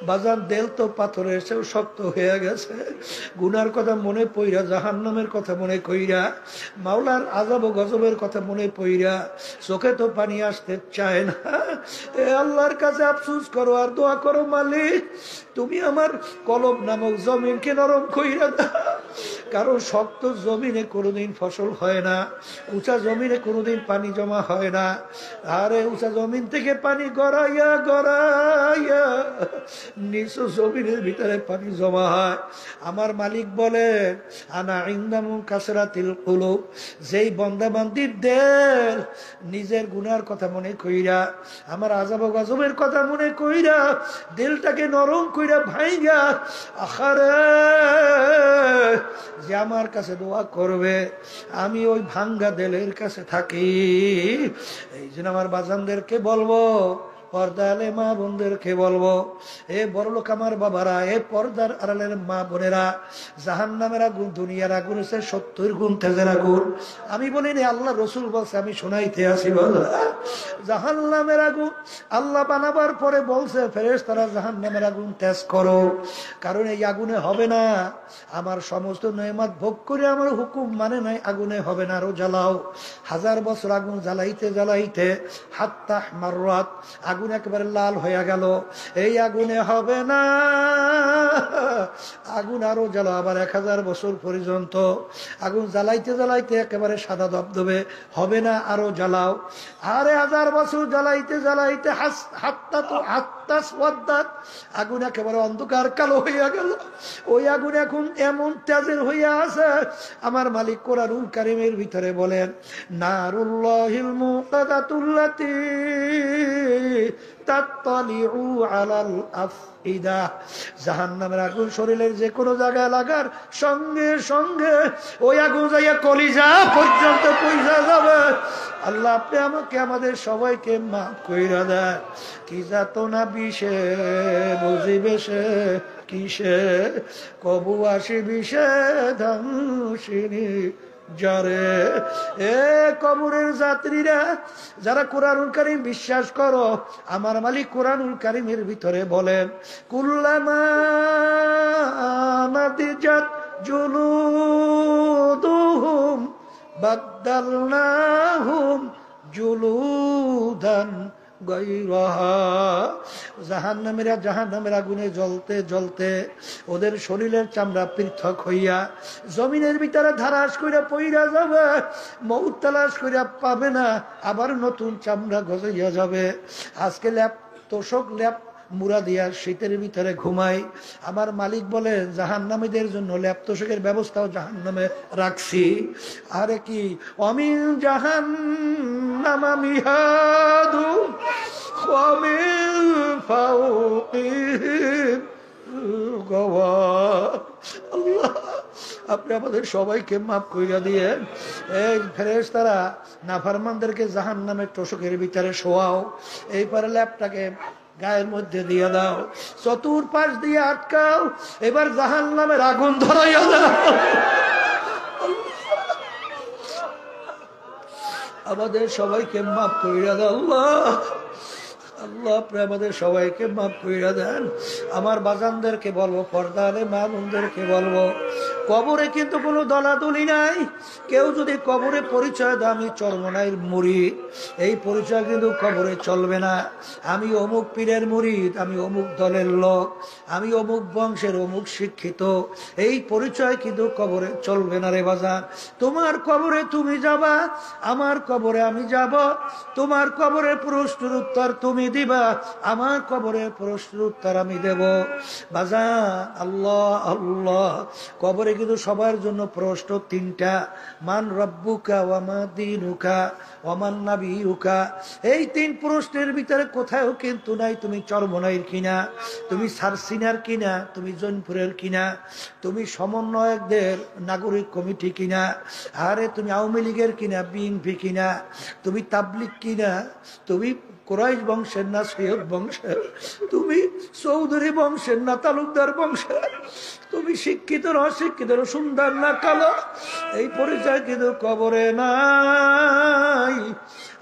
বাজান দেল তো পাথরে এসেও শক্ত হয়ে গেছে। গুনার কথা মনে পইরা, জাহান্নামের কথা মনে কইরা, মাওলার আযাব ও গজবের কথা মনে পইরা চোখে তো পানি আসতে চায় না। এ আল্লাহর কাছে আফসোস করো আর দোয়া করো, মালিক তুমি আমার কলব নামক জমিনকে নরম কইরা দাও। কারণ শক্ত জমিনে কোনোদিন ফসল হয় না, উঁচা জমিনে কোনোদিন পানি জমা হয় না। আরে উঁচা জমিন থেকে পানি গড়াইয়া গড়াইয়া নিচু জমিনের ভিতরে পানি জমা হয়। আমার মালিক বলেন, আনা ইনদামু কাসরাতিল কুলুব, যেই বান্দা বান্দির দিল নিজের গুনার কথা মনে কইরা, আমার আযাব ও গজবের কথা মনে কইরা, দিলটাকে নরম কইরা ভাইঙ্গা আখারে যে আমার কাছে দোয়া করবে, আমি ওই ভাঙ্গা দিলের কাছে থাকি। এই জন্য আমার বাজানদেরকে বলবো, পর্দালে মা বোনদেরকে বলবো, এ বড়লোক আমার বাবারা, এ পর্দার আড়ালের মা বোনেরা, জাহান্নামের আগুন দুনিয়ার আগুন হচ্ছে 70 গুণ তেজের আগুন। আমি বলিনি, আল্লাহ রসুল বলছে, আমি শোনাইতে আসি। জাহান্নামের আগুন আল্লাহ বানাবার পরে বলছে ফেরেশতারা জাহান্নামের আগুন তেজ করো, কারণ এই আগুনে হবে না আমার সমস্ত নেয়ামত ভোগ করে আমার হুকুম মানে নাই, আগুনে হবে না, আরো জ্বালাও। 1000 বছর আগুন জ্বালাইতে জ্বালাইতে হাত্তা মাররাত, আগুন একেবারে লাল হয়ে গেল। এই আগুনে হবে না, আগুন আরো জ্বালাও। আবার 1000 বছর পর্যন্ত আগুন জ্বালাইতে জ্বালাইতে একেবারে সাদা দবদবে, হবে না, আরো জ্বালাও। আরে 1000 বছর জ্বালাইতে জ্বালাইতে হাত্তা তো হাত্তা ওয়াদ্দাত, আগুন একেবারে অন্ধকার কালো হইয়া গেল। ওই আগুন এখন এমন তেজের হইয়া আছে, আমার মালিক কোরআনুল কারীমের ভিতরে বলেন, নারুল্লাহিল মুকাদাতুল্লাতী তাত্তালিউ আলাল আফইদা, জাহান্নামের আগুন শরীরের যে কোনো জায়গায় লাগার সঙ্গে সঙ্গে ওই আগুন যাইয়া কলিজা পর্যন্ত পৌঁছা যাবে। আল্লাহ আপনি আমাকে আমাদের সবাইকে মাফ কইরা দেন। কি যাতনা বিষে বুঝিবে সে কিসে, কবু আসি বিষে ধ্বংসিনী যারে। এ কবরের যাত্রীরা, যারা কোরআনুল কারীম বিশ্বাস করো, আমার মালিক কোরআনুল কারীমের ভিতরে বলেন, কুল্লামা নাদিজাত জুলুদুহুম বাদদালনাহুম জুলুদান গায়রাহা। জাহান্নামীরা জাহান্নামের আগুনে জ্বলতে জ্বলতে ওদের শরীরের চামড়া পৃথক হইয়া জমিনের ভিতরে ধারাস কইরা পইরা যাবে, মউত তালাশ কইরা পাবে না, আবার নতুন চামড়া গজাইয়া যাবে। আজকে ল্যাপ তোষক ল্যাপ মুড়া দিয়া শীতের ভিতরে ঘুমাই। আমার মালিক বলে জাহান্নামীদের জন্য ল্যাপ তোষকের ব্যবস্থাও জাহান্নামে রাখছি। আরে কি অমিন জাহান্নামা মিহাদু ওয়ামিন ফাওকিহিম গাওয়াশ। আল্লাহ আপনি আমাদের সবাইকে মাফ কইরা দিয়েন। এই ফেরেশতারা নাফরমানদেরকে জাহান্নামের তোষকের ভিতরে শোয়াও, এই পারে ল্যাপটাকে গায়ের মধ্যে দিয়ে দাও, চতুর্পাশ দিয়ে আটকাও, এবার জাহান্নামের আগুন ধরাইয়া দাও। আমাদের সবাইকে মাফ কইরা দাও আল্লাহ। আল্লাহ আপনি আমাদের সবাইকে মাফ কইরা দেন। আমার বাজানদেরকে বলবো, পর্দা আলে মা বোনদেরকে বলবো, কবরে কিন্তু কোনো দলাদলি নাই। কেউ যদি কবরে পরিচয় দেয় আমি চরমনাইর মুরিদ, এই পরিচয় কিন্তু কবরে চলবে না। আমি অমুক পীরের মুরিদ, আমি অমুক দলের লোক, আমি অমুক বংশের অমুক শিক্ষিত, এই পরিচয় কিন্তু কবরে চলবে না রে বাজান। তোমার কবরে তুমি যাবা, আমার কবরে আমি যাব। তোমার কবরে প্রশ্নের উত্তর তুমি দিবা, আমার কবরে প্রশ্নের উত্তর আমি দেব। বাজান আল্লাহ আল্লাহ, কবরে কিন্তু সবার জন্য প্রশ্ন 3টা, মান রব্বুকা ওয়া মা দীনুকা ওয়া মান নাবিয়ুকা। এই 3 প্রশ্নের ভিতরে কোথাও কিন্তু নাই তুমি চরমনাইর কিনা, তুমি সারসিনার কিনা, তুমি জৈনপুরের কিনা, তুমি সমন্বয়কদের নাগরিক কমিটি কিনা, আরে তুমি আওয়ামী লীগের কিনা, বিএনপি কিনা, তুমি তাবলিগ কিনা, তুমি কুরাইশ বংশের না সৈয়দ বংশের, তুমি চৌধুরী বংশের না তালুকদার বংশের, তুমি শিক্ষিত না অশিক্ষিত, সুন্দর না কালো, এই পরিচয় কিন্তু কবরে নাই।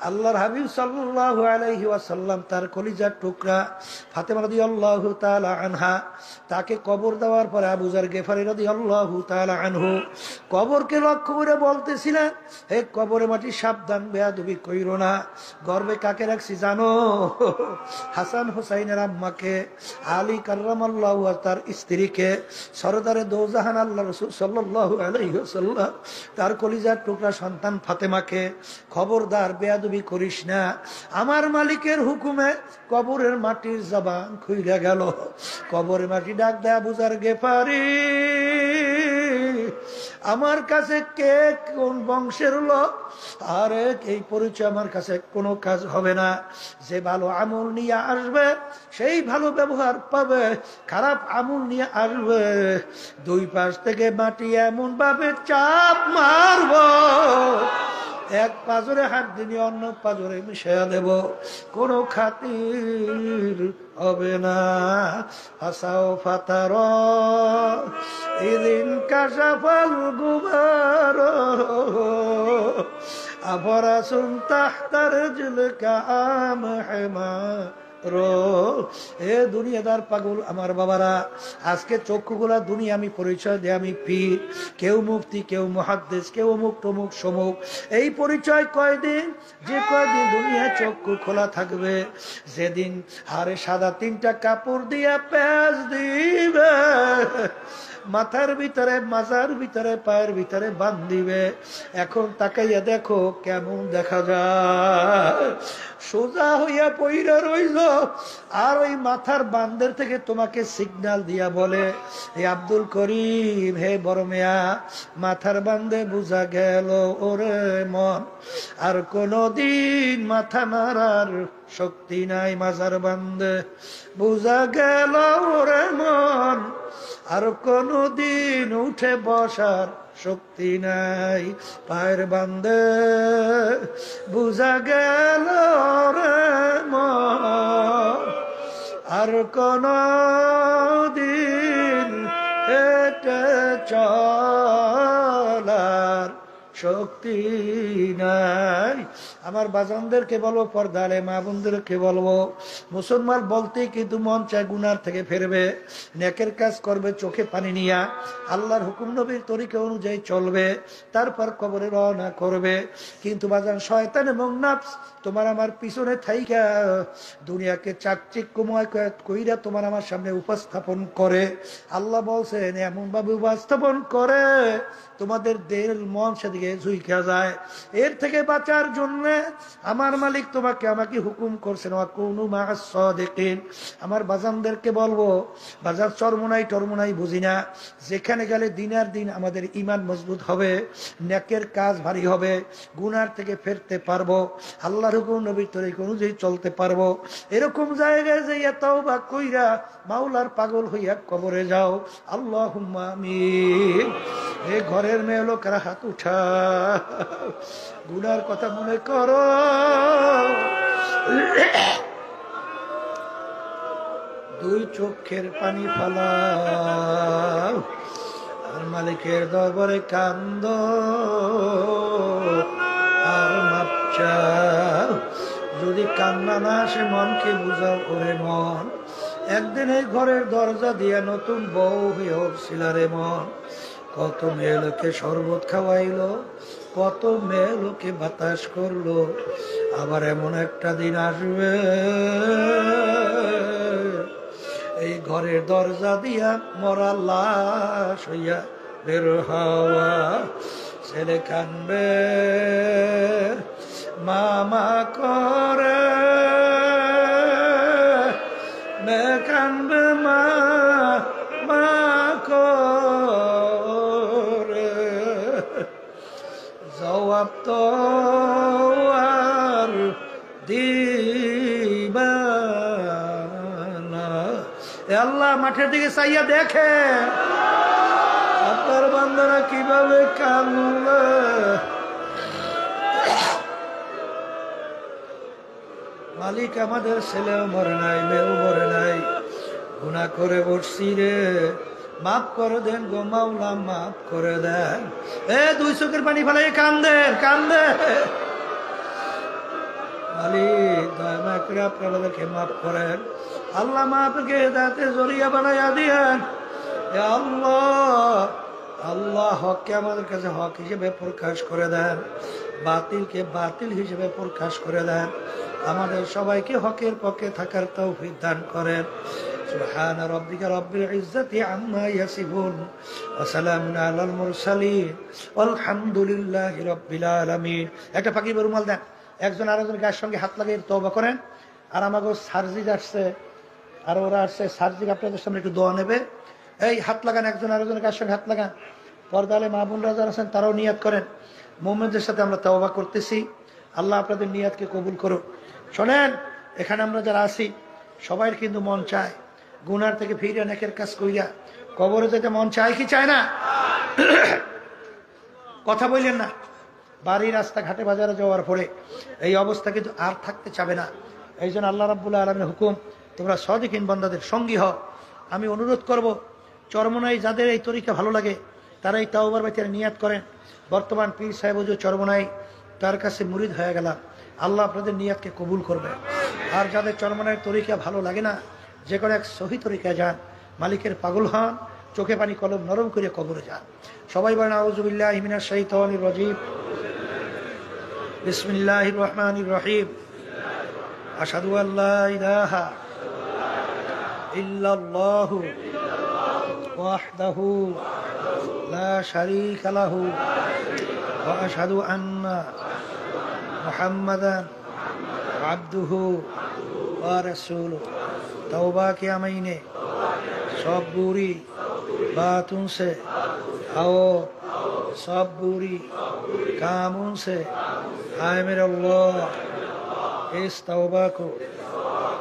আল্লাহর হাবিব সাল্লাল্লাহু আলাইহি ওয়াসাল্লাম তার কলিজার টুকরা ফাতেমা রাদিয়াল্লাহু তাআলা আনহা, তাকে কবর দেওয়ার পরে আবু যার গিফারি রাদিয়াল্লাহু তাআলা আনহু কবরকে লক্ষ্য করে বলতেছিলেন, হে কবরে মাটি সাবধান, বেয়াদবি কইরো না। গর্বে কাকে রাখছি জানো? হাসান হুসাইনের আম্মাকে, আলী কাররামাল্লাহু তার স্ত্রীকে, সরদারে দোজাহান আল্লাহ রাসূল সাল্লাল্লাহু আলাইহি ওয়াসাল্লাম তার কলিজার টুকরা সন্তান ফাতেমাকে। খবরদার, বেয়াদবি করিস না। আমার মালিকের হুকুমে কবরের মাটির জবান খুইলা গেল। কবরের মাটি ডাক দেয়, আবু যার গিফারি, আমার কাছে কে কোন বংশের লোক? আরে এই পরিচয় আমার কাছে কোনো কাজ হবে না। যে ভালো আমল নিয়ে আসবে সেই ভালো ব্যবহার পাবে, খারাপ আমল নিয়ে আসবে দুই পাশ থেকে মাটি এমন ভাবে চাপ মারব, এক পাজরে হাত দিয়ে অন্য পাজরে মিশিয়ে দেব, কোনো খাতির হবে না। হাসাও ফাতার ইদিন কাশাফাল গুবার আফরাসুন তাহতার জিলকা আম হেমা রো। এ দুনিয়াদার পাগল আমার বাবারা, আজকে চক্ষুগুলা দুনিয়া আমি পরিচয় দেয় আমি পীর, কেউ মুফতি, কেউ মুহাদ্দিস, কেউ অমুক তমুক সমুক। এই পরিচয় কয়দিন? যে কয়দিন দুনিয়া চক্ষু খোলা থাকবে, যেদিন হারে সাদা তিনটা কাপড় দিয়া প্যাঁচ দিবে, মাথার ভিতরে, মাজার ভিতরে, পায়ের ভিতরে বান্ধিবে। এখন তাকাইয়া দেখো কেমন দেখা যায়। সোজা হইয়া পইরা রইল, আর ওই মাথার বান্দের থেকে তোমাকে সিগন্যাল দিয়া বলে, হে আব্দুল করিম, হে বড় মেয়া, মাথার বান্দে বুঝা গেল ওরে মন, আর কোনদিন মাথা নাড়ার শক্তি নাই। মাজার বান্দে বুঝা গেল ওরে মন, আর কোনদিন উঠে বসার শক্তি নাই। পায়ের বান্দে বুঝা গেল রে মন, আর কোনদিন হেঁটে চলার শক্তি নাই। আমার বাজানদেরকে বলবো, পর্দালে মা বোনদেরকে বলবো, মুসলমান বলতেই কিন্তু মন চায় গুনার থেকে ফিরবে, নেকের কাজ করবে, চোখে পানি নিয়া আল্লাহর হুকুম নবীর তরিকা অনুযায়ী চলবে, তারপর কবরে রওনা করবে। কিন্তু বাজান শয়তান এবং নাফস তোমার আমার পিছনে থাইকা দুনিয়াকে চাকচিক্যময় কইরা তোমার আমার সামনে উপস্থাপন করে। আল্লাহ বলছেন এমন ভাবে উপস্থাপন করে তোমাদের দেহের মন সেদিকে ঝুইকা যায়। এর থেকে বাঁচার জন্য আমার মালিক তোমাকে আমাকে হুকুম করছেন, ওয়াকুনু মা'আস সাদিকিন। আমার বাজানদেরকে বলবো, বাজার চরমোনাই টরমোনাই বুঝি না, যেখানে গেলে দিনের দিন আমাদের ইমান মজবুত হবে, নেকের কাজ ভারী হবে, গুনার থেকে ফিরতে পারবো, আল্লাহর হুকুম নবীর তরিকা অনুযায়ী চলতে পারবো। এরকম জায়গায় যাইয়া তওবা কইরা মাওলার পাগল হইয়া কবরে যাও। আল্লাহুম্মা আমিন। এ ঘরের মেয়ে লোকেরা হাত উঠা, গুনার কথা মনে করো। দুই চোখের পানি ফালাও, আর মালিকের দরবারে কান্দ, আর মাপ চাও। যদি কান্না না আসে মনকে বুঝাও করে মন, একদিন এই ঘরের দরজা দিয়া নতুন বউ হয়ে উঠছিল রে মন। কত মেয়ে লোকে শরবত খাওয়াইলো, কত মেয়ে লোকে বাতাস করলো, আবার এমন একটা দিন আসবে এই ঘরের দরজা দিয়া মরা লাশ হইয়া বের হওয়া। ছেলে কানবে মামা করে, মেয়ে কানবে মা মা করে, জবাব তো আর দিবা না। আল্লাহ মাঠের দিকে চাইয়া দেখে আপনার বান্দারা কিভাবে কান্দে। মালিক আমাদের ছেলেও মরে নাই, মেয়েও মরে নাই, গুনাহ করে বসছি রে, মাফ করে দেন গো মাওলা, মাফ করে দেন। দুই চোখের পানি ফেলাই কান্দেন, কান্দে। মালিক দয়া মায়া করে আপনাদেরকে মাফ করেন। আল্লাহ মাফকে দাতে জরিয়া বানাইয়া দিয়েন। আল্লাহ আল্লাহ হককে আমাদের কাছে হক হিসেবে প্রকাশ করে দেন, বাতিলকে বাতিল হিসেবে প্রকাশ করে দেন। আমাদের সবাইকে হকের পক্ষে থাকার তৌফিক দান করেন। সুবহান রাব্বিকা রাব্বিল ইজ্জাতি আম্মা ইয়াসিফুন ওয়া সালামুন আলাল মুরসালিন ওয়ালহামদুলিল্লাহি রাব্বিল আলামিন। একটা পাখি রুমাল দেন, একজন আরেকজন গায়ের সঙ্গে হাত লাগিয়ে তওবা করেন। আর আমাকে সার্জিক আসছে, আর ওরা আসছে সার্জিক আপনাদের সামনে একটু দোয়া নেবে। এই হাত লাগান, একজন আরেকজনের গায়ের সঙ্গে হাত লাগান। পর্দালে মা বোনরা যারা আছেন তারাও নিয়াত করেন। মুমিনদের সাথে আমরা তওবা করতেছি, আল্লাহ আপনাদের নিয়াতকে কবুল করুন। শোনেন, এখানে আমরা যারা আছি সবাইয়ের কিন্তু মন চায় গুনার থেকে ফিরে নেকের কাজ কইরা কবরে যেতে মন চায় কি চায় না? কথা বললেন না। বাড়ি রাস্তা ঘাটে বাজারে যাওয়ার পরে এই অবস্থা কিন্তু আর থাকতে চাবে না। এই জন্য আল্লাহ রাব্বুল আলামিনের হুকুম, তোমরা সাদিকিন বান্দাদের সঙ্গী হও। আমি অনুরোধ করব, চরমনাই যাদের এই তরিকা ভালো লাগে তারা এই তাওবার বাইতের নিয়াত করেন। বর্তমান পীর সাহেব হুজুর চরমনাই, তার কাছে মুরিদ হয়ে গেলাম, আল্লাহ আপনাদের নিয়াতকে কবুল করবে। আর যাদের চরমনাইয়ের তরিকা ভালো লাগে না, যে কোনো এক সহি তরিকায় যান, মালিকের পাগল হন, চোখে পানি কলম নরম করে কবরে যান। সবাই বলেন আউযু বিল্লাহি মিনাশ শাইতানির রাজীম, বিসমিল্লাহির রহমানির রহিম, আশহাদু আল্লা ইলাহা ইল্লাল্লাহু ওয়াহদাহু লা শারীকা লাহু ওয়া আশহাদু আন্না মুহাম্মাদান আবদুহু ওয়া রাসূলুহু। तौबा किया मैंने सब बुरी बातों से और सब बुरी कामों से। आए मेरे अल्लाह, इस तौबा को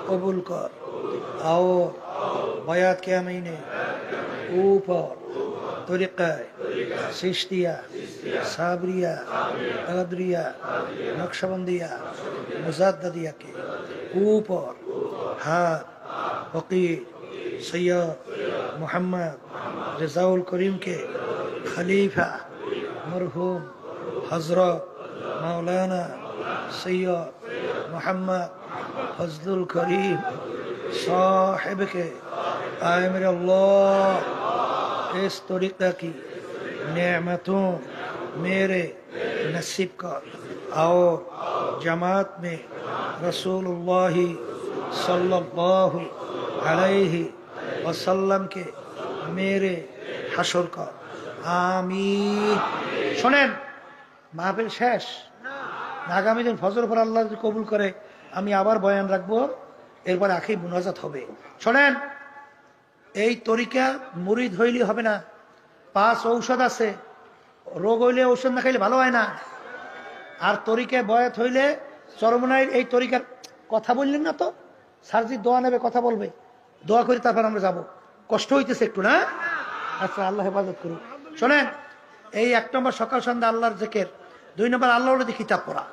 कबूल कर। और बयात किया मैंने ऊपर तरीक़ा सिश्तिया, साबरिया, कदरिया, नक्शबंदिया, मुज़द्ददिया के ऊपर हाथ फकीर सैयद मोहम्मद रज़ाउल करीम के खलीफा मरहूम हज़रत मौलाना सैयद मोहम्मद फजलुल करीम साहिब के आए मेरे अल्लाह, इस तरीक़ा की नेमतों मेरे नसीब कर। और जमात में रसूलुल्लाह सल्लल्लाहु अलैहि वसल्लम के मेरे हशर का आमीन। শোনেন, মাহফিল শেষ, আগামী দিন ফজর পর আল্লাহ যদি কবুল করে আমি আবার বয়ান রাখবো, এরপর আখি মুনাজাত হবে। শোনেন, এই তরিকা মুরিদ হইলে হবে না, 5 ঔষধ আছে। রোগ হইলে ঔষধ না খাইলে ভালো হয় না। আর তরিকায় বয়াত হইলে চরমনাইয়ের এই তরিকার কথা বললেন না তো, সার্জি দোয়া নেবে, কথা বলবে, দোয়া করে তারপর আমরা যাব। কষ্ট হইতেছে একটু না? আচ্ছা, আল্লাহ হেফাজত করুন। শোনেন, এই 1 নম্বর সকাল সন্ধ্যা আল্লাহর জিকির, 2 নম্বর আল্লাহর কিতাব পড়া।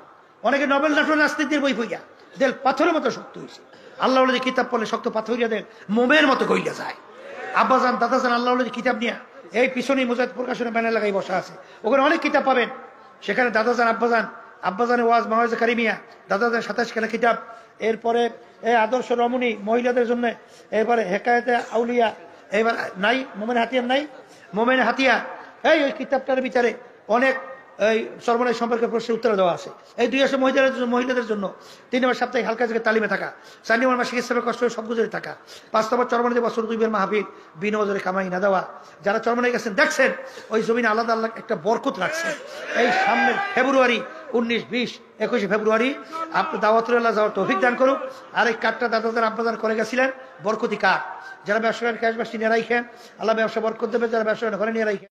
অনেকে নবেল নাটক নাস্তিকদের বই পইয়া দেল পাথরের মতো শক্ত হয়েছে। আল্লাহর কিতাব পড়লে শক্ত পাথরিয়া দেন মোমের মতো কইয়া যায়। আব্বাজান দাদাজান আল্লাহর কিতাব নিয়ে এই পিছনে মুজাহিদ প্রকাশনের ব্যানার লাগাই বসা আছে, ওখানে অনেক কিতাব পাবেন। সেখানে দাদাজান আব্বাজানের ওয়াজ মাওয়াজ কারিমিয়া, দাদাজান 27 খানা কিতাব। এরপরে এই আদর্শ রমণী মহিলাদের জন্য, এরপরে হেকায়েতে আউলিয়া, এবার নাই মোমেন হাতিয়ার, নাই মোমেন হাতিয়া। ওই কিতাবটার বিচারে অনেক এই সর্বনাশ সম্পর্কে প্রশ্নের উত্তর দেওয়া আছে। এই 2 আসে মহিলাদের জন্য, 3 নম্বর সাপ্তাহিক হালকা জায়গায় তালিমে থাকা, 4 নম্বর মাসিক ইসলামের কষ্ট সব গুজরে থাকা, 5 নম্বর চরমনাই বছর 2 বের মাহফিল বিনোদনের কামাই না দেওয়া। যারা চরমনাই গেছেন দেখছেন ওই জমিনে আলাদা আল্লাহ একটা বরকত রাখছে। এই সামনের ফেব্রুয়ারি 19, 20, 21 ফেব্রুয়ারি আপনি দাওয়াতুল্লাহ যাওয়ার তৌফিক দান করুক। আর এই কার্ডটা দাদাদের আব্বাদান করে গেছিলেন, বরকতি কার্ড। যারা ব্যবসা ক্যাশ বাসী নিয়ে রাখেন, আল্লাহ ব্যবসা বরকত দেবে। যারা ব্যবসা ঘরে নিয়ে রাখেন।